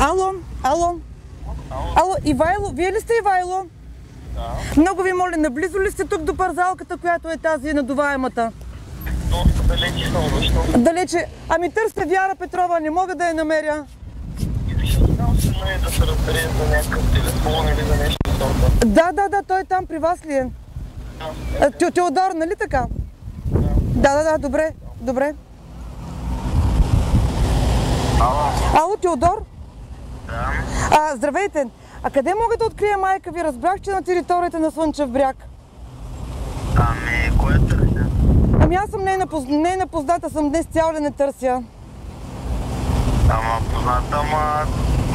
Ало, ало. Ало, Ивайло, вие ли сте Ивайло? Да. Много ви моля, наблизо ли сте тук до парзалката, която е тази надуваемата? Доста далече съм защо. Далече. Ами търся Вяра Петрова, не мога да я намеря. Извинявам се, но да се разбере за някакъв телефон или за нещо сорта. Да, той е там при вас ли е? Да. Теодор, нали така? Да, добре. Ало, Теодор? Да. Здравейте. А къде мога да открия майка ви? Разбрах, че на територията на Слънчев бряг. Ами, кое търся? Ами аз съм нейна позната, съм днес цял ден не търся. Ама позната,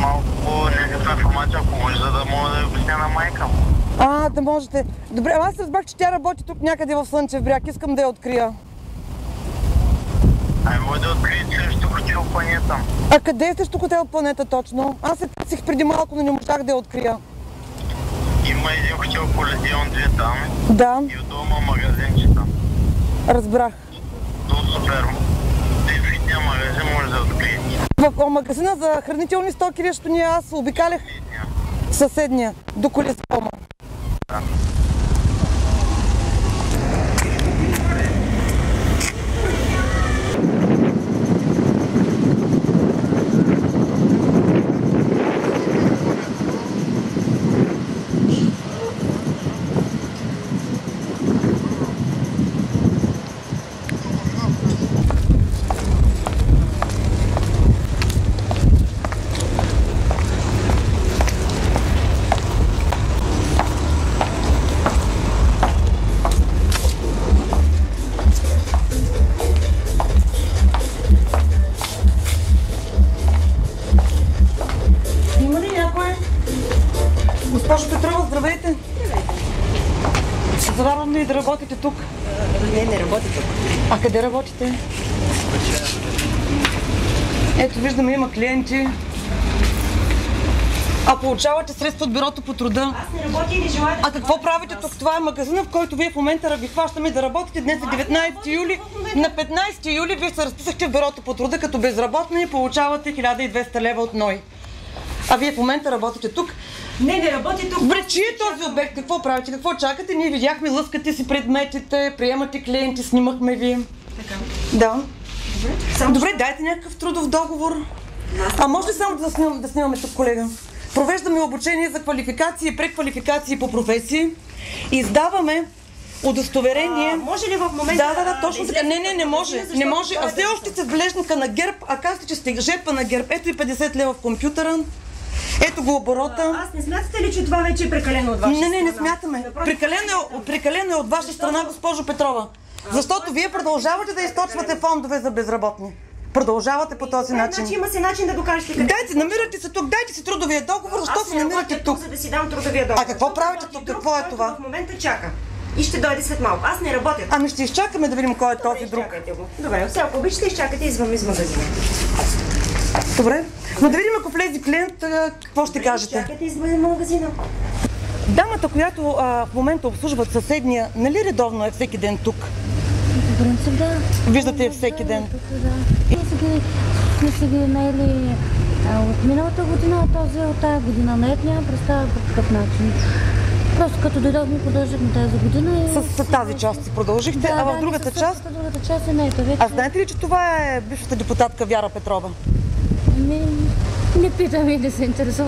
малко някаква информация, ако може, за да мога да я обясня на майка му. Да можете. Добре, аз разбрах, че тя работи тук някъде в Слънчев бряг. Искам да я открия. Ами, може да откриете също хотел планета. А къде е също хотел планета точно? Аз се търсих преди малко, но не можах да я открия. Има един хотел Колизеон 2 там. Да, И от дома магазинче там. разбрах. То супер. Дефитния магазин може да откриете. В магазина за хранителни стоки, нещо ние аз обикалях съседния до Колизеума. Да. Има ли някой? Госпожо Петрова, здравейте! Здравам ли да работите тук? Не работи тук. А къде работите? Ето виждаме, има клиенти. А получавате средства от бюрото по труда? Аз не работя и не желая. А какво правите тук? Това е магазина, в който вие в момента ви хващаме да работите. Днес е 19 юли. На 15 юли вие се разписахте в бюрото по труда като безработни и получавате 1200 лева от НОИ. А вие в момента работите тук. Не работя тук. Добре, чи е този обект? Какво правите? Какво чакате? Ние видяхме, лъскате си предметите, приемате клиенти, снимахме ви. Така. Да. Само Добре, дайте някакъв трудов договор. А може ли само да снимаме тук, колега? Провеждаме обучение за квалификации и преквалификации по професии. Издаваме удостоверение. може ли в момента? Да, точно така. Не може. Не може. А все още сте в бележника на ГЕРБ, а казвате, че сте жертва на ГЕРБ. Ето и 50 лева в компютъра. Ето го оборота. Аз не смятате ли, че това вече е прекалено от ваша страна? Не смятаме. Прекалено е от ваша страна, госпожо Петрова. Защото вие продължавате да източвате фондове за безработни. Продължавате по този начин. Значи има се начин да докажете къде. Дайте, намирате се тук, дайте си трудовия договор, защо се намирате тук? За да си дам трудовия договор. А какво правите тук? Какво е това? В момента чака. И ще дойде след малко. Аз не работя. Ами ще изчакаме да видим кой е този друг. Изчакайте го. Добре, сега ако обичате, изчакайте извън из магазина. Добре. Но да видим, ако влезе клиент, какво ще кажете? Изчакайте извън магазина. Дамата, която в момента обслужват съседния, нали редовно е всеки ден тук? По принцип, да. Виждате я всеки ден. Ние са ги наели от миналата година, а този от тази година. Наед няма представа по какъв начин. Просто като дойдохме, продължихме тази година и... С тази част си продължихте, а в другата част? Другата част е наета вече. А знаете ли, че това е бившата депутатка Вяра Петрова? Не питам и да се интересувам.